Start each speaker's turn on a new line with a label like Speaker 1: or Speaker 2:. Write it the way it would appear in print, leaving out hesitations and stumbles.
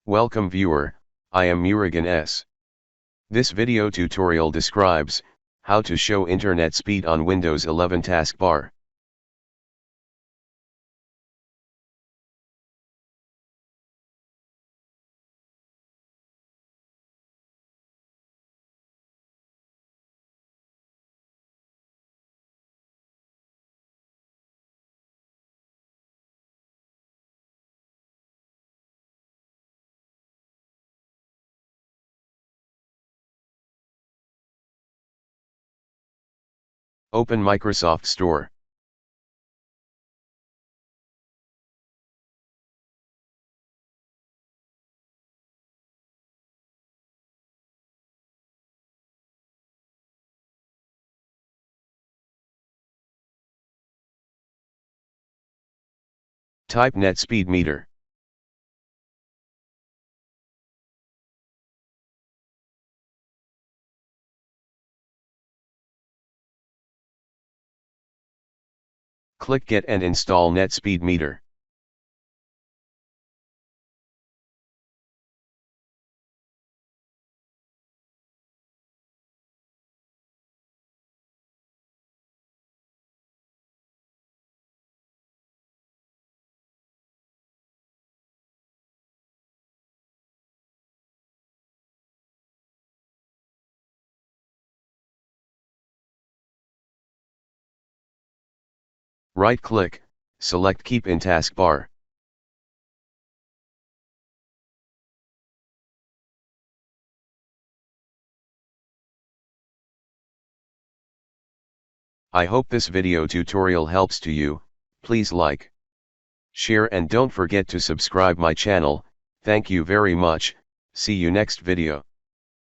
Speaker 1: Welcome viewer, I am Murugan S. This video tutorial describes how to show internet speed on Windows 11 taskbar. Open Microsoft Store. Type net speed meter. Click Get and install net speed meter. Right-click, select Keep in Taskbar. I hope this video tutorial helps to you. Please like, share and don't forget to subscribe my channel. Thank you very much. See you next video.